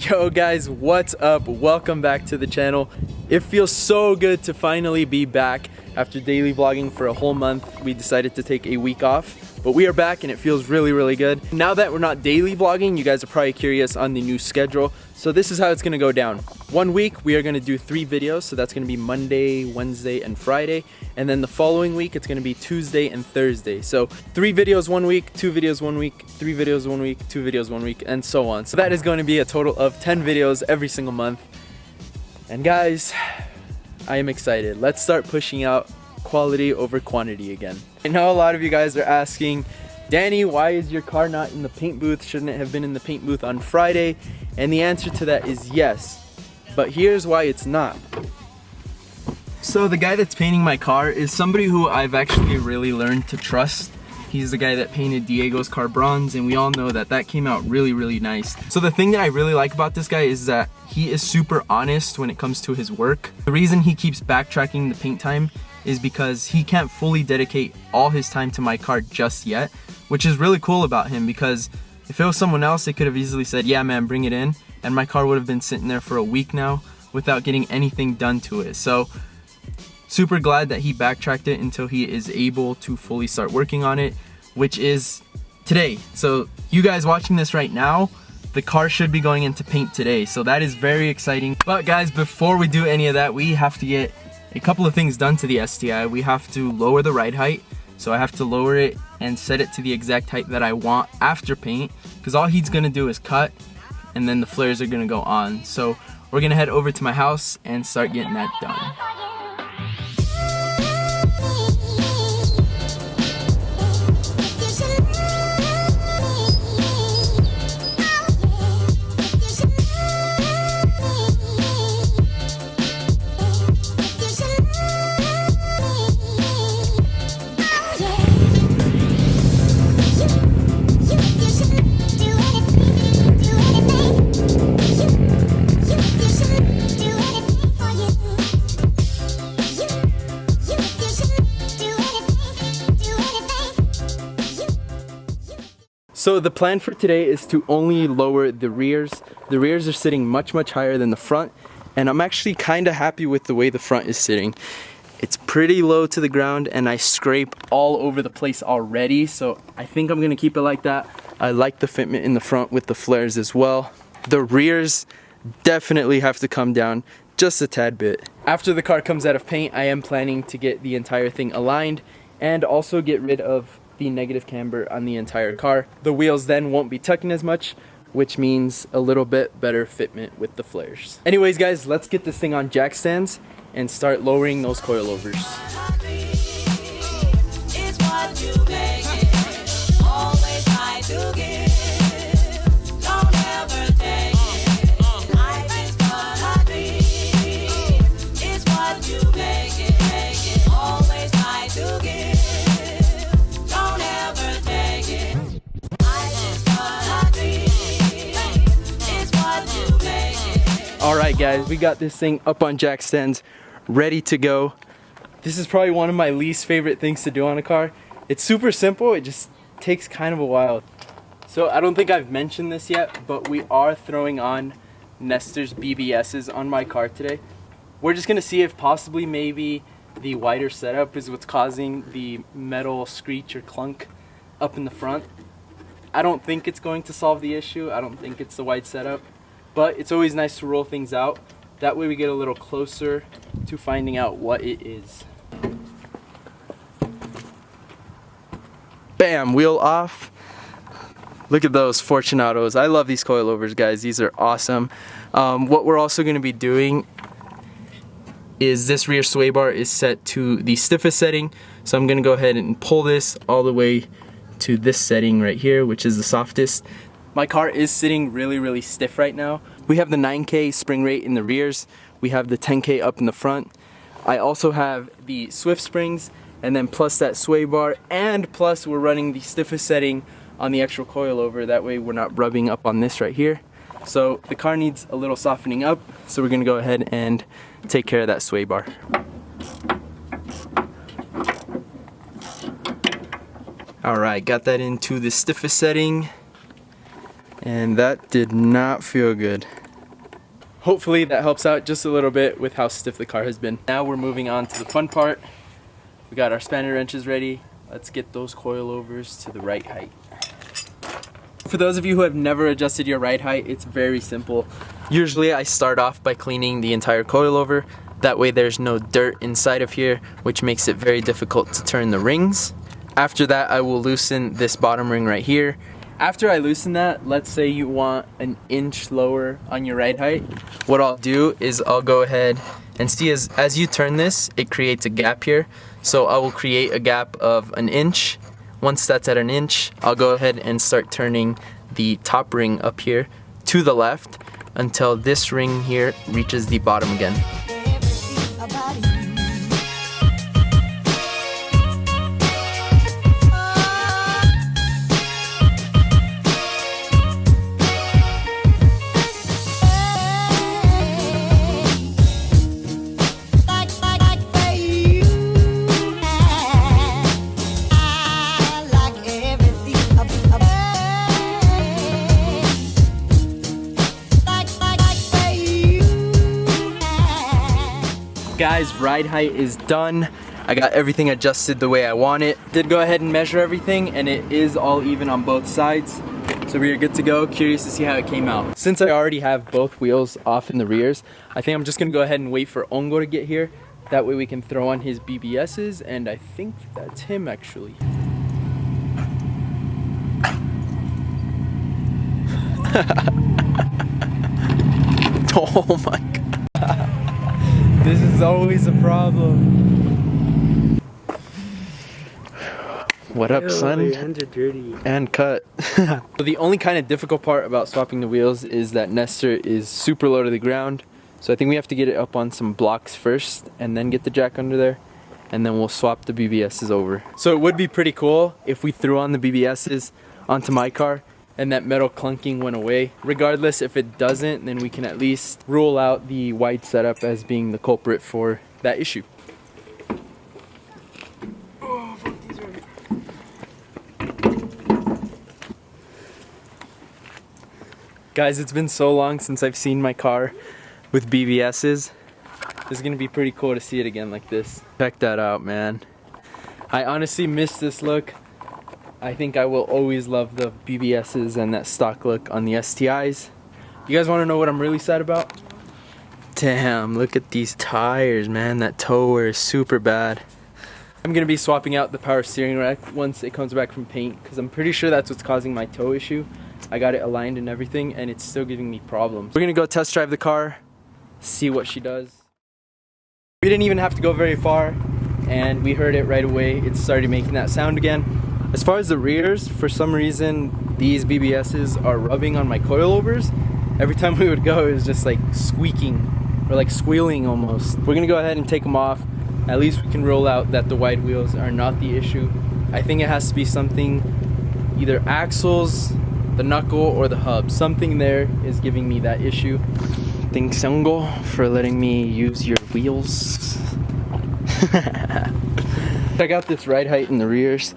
Yo guys, what's up? Welcome back to the channel. It feels so good to finally be back. After daily vlogging for a whole month, we decided to take a week off, but we are back and it feels really good. Now that we're not daily vlogging, you guys are probably curious on the new schedule. So this is how it's gonna go down. 1 week, we are gonna do 3 videos. So that's gonna be Monday, Wednesday, and Friday. And then the following week, it's gonna be Tuesday and Thursday. So 3 videos 1 week, 2 videos 1 week, 3 videos 1 week, 2 videos 1 week, and so on. So that is going to be a total of 10 videos every single month. And guys, I am excited. Let's start pushing out quality over quantity again. I know a lot of you guys are asking, Danny, why is your car not in the paint booth? Shouldn't it have been in the paint booth on Friday? And the answer to that is yes, but here's why it's not. So the guy that's painting my car is somebody who I've actually really learned to trust. He's the guy that painted Diego's car bronze, and we all know that that came out really nice. So the thing that I really like about this guy is that he is super honest when it comes to his work. The reason he keeps backtracking the paint time is because he can't fully dedicate all his time to my car just yet, which is really cool about him, because if it was someone else, they could have easily said, yeah man, bring it in, and my car would have been sitting there for a week now without getting anything done to it. So super glad that he backtracked it until he is able to fully start working on it, which is today. So you guys watching this right now, the car should be going into paint today. So that is very exciting. But guys, before we do any of that, we have to get a couple of things done to the STI. We have to lower the ride height. So I have to lower it and set it to the exact height that I want after paint, because all he's gonna do is cut and then the flares are gonna go on. So we're gonna head over to my house and start getting that done. So the plan for today is to only lower the rears. The rears are sitting much higher than the front, and I'm actually kind of happy with the way the front is sitting. It's pretty low to the ground and I scrape all over the place already, so I think I'm gonna keep it like that. I like the fitment in the front with the flares as well. The rears definitely have to come down just a tad bit. After the car comes out of paint, I am planning to get the entire thing aligned and also get rid of the negative camber on the entire car. The wheels then won't be tucking as much, which means a little bit better fitment with the flares. Anyways guys, let's get this thing on jack stands and start lowering those coilovers. Alright guys, we got this thing up on jack stands, ready to go. This is probably one of my least favorite things to do on a car. It's super simple, it just takes kind of a while. So I don't think I've mentioned this yet, but we are throwing on Nestor's BBSs on my car today. We're just gonna see if possibly maybe the wider setup is what's causing the metal screech or clunk up in the front. I don't think it's going to solve the issue. I don't think it's the wide setup. But it's always nice to roll things out. That way we get a little closer to finding out what it is. Bam, wheel off. Look at those Fortunatos. I love these coilovers, guys. These are awesome. What we're also going to be doing is this rear sway bar is set to the stiffest setting. So I'm going to go ahead and pull this all the way to this setting right here, which is the softest. My car is sitting really stiff right now. We have the 9K spring rate in the rears. We have the 10K up in the front. I also have the Swift springs, and then plus that sway bar, and plus we're running the stiffest setting on the actual coilover. That way we're not rubbing up on this right here. So the car needs a little softening up, so we're gonna go ahead and take care of that sway bar. Alright, got that into the stiffest setting, and that did not feel good. hopefully that helps out just a little bit with how stiff the car has been. Now we're moving on to the fun part. We got our spanner wrenches ready. Let's get those coilovers to the right height. For those of you who have never adjusted your ride height, it's very simple. Usually I start off by cleaning the entire coilover. That way there's no dirt inside of here, which makes it very difficult to turn the rings. After that, I will loosen this bottom ring right here. After I loosen that, let's say you want an inch lower on your ride height. What I'll do is I'll go ahead and see as you turn this, it creates a gap here. So I will create a gap of an inch. Once that's at an inch, I'll go ahead and start turning the top ring up here to the left until this ring here reaches the bottom again. Guys, ride height is done. I got everything adjusted the way I want it. Did go ahead and measure everything and it is all even on both sides. So we are good to go. Curious to see how it came out. Since I already have both wheels off in the rears, I think I'm just gonna go ahead and wait for Ongo to get here. That way we can throw on his BBSs, and I think that's him actually. Oh my God. This is always a problem. What up, son? Your hands are dirty. And cut. So the only kind of difficult part about swapping the wheels is that Nestor is super low to the ground. So I think we have to get it up on some blocks first and then get the jack under there. And then we'll swap the BBSs over. So it would be pretty cool if we threw on the BBSs onto my car and that metal clunking went away. Regardless, if it doesn't, then we can at least rule out the wide setup as being the culprit for that issue. Oh, fuck, these are... Guys, it's been so long since I've seen my car with BBSs. This is gonna be pretty cool to see it again like this. Check that out, man. I honestly miss this look. I think I will always love the BBSs and that stock look on the STIs. You guys want to know what I'm really sad about? Damn, look at these tires, man. That toe wear is super bad. I'm going to be swapping out the power steering rack once it comes back from paint, because I'm pretty sure that's what's causing my toe issue. I got it aligned and everything, and it's still giving me problems. We're going to go test drive the car, see what she does. We didn't even have to go very far, and we heard it right away. It started making that sound again. As far as the rears, for some reason, these BBSs are rubbing on my coilovers. Every time we would go, it was just like squeaking or like squealing almost. We're gonna go ahead and take them off. At least we can rule out that the wide wheels are not the issue. I think it has to be something, either axles, the knuckle, or the hub. Something there is giving me that issue. Thanks, Ongo, for letting me use your wheels. Check out this ride height in the rears.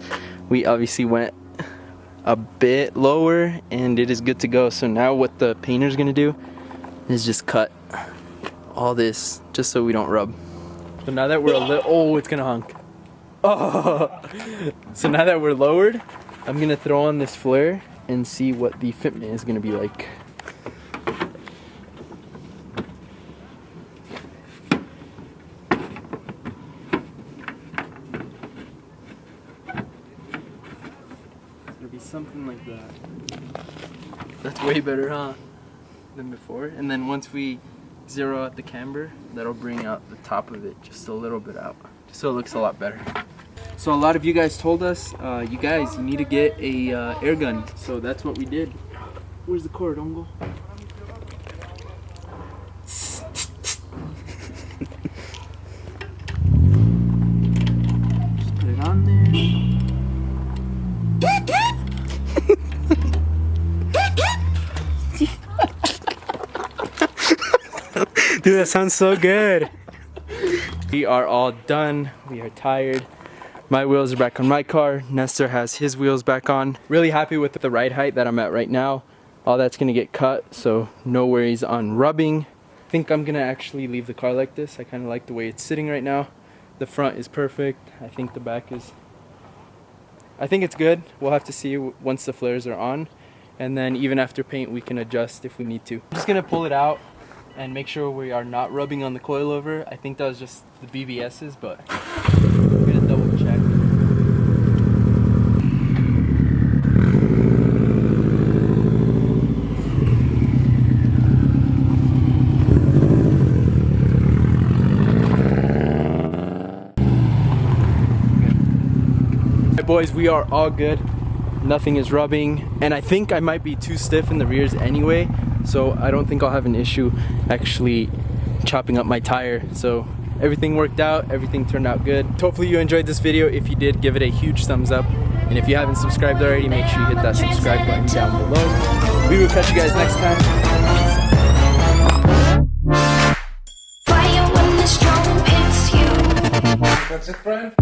We obviously went a bit lower and it is good to go. So now what the painter's gonna do is just cut all this just so we don't rub. So now that we're a little, oh, it's gonna honk. Oh. So now that we're lowered, I'm gonna throw on this flare and see what the fitment is gonna be like. Be something like that. That's way better, huh? Than before. And then once we zero out the camber, that'll bring out the top of it just a little bit out, just so it looks a lot better. So a lot of you guys told us, you need to get a air gun. So that's what we did. Where's the cord, Ongo? Just put it on there. Dude, that sounds so good. We are all done. We are tired. My wheels are back on my car. Nestor has his wheels back on. Really happy with the ride height that I'm at right now. All that's gonna get cut, so no worries on rubbing. think I'm gonna actually leave the car like this. I kind of like the way it's sitting right now. The front is perfect. I think the back is, I think it's good. We'll have to see once the flares are on, and then even after paint we can adjust if we need to. I'm just gonna pull it out and make sure we are not rubbing on the coilover. I think that was just the BBS's, but I'm gonna double check. Alright boys, we are all good. Nothing is rubbing, and I think I might be too stiff in the rears anyway, so I don't think I'll have an issue actually chopping up my tire. So everything worked out, everything turned out good. Hopefully you enjoyed this video. If you did, give it a huge thumbs up, and if you haven't subscribed already, make sure you hit that subscribe button down below. We will catch you guys next time. Peace out. That's it, Brian?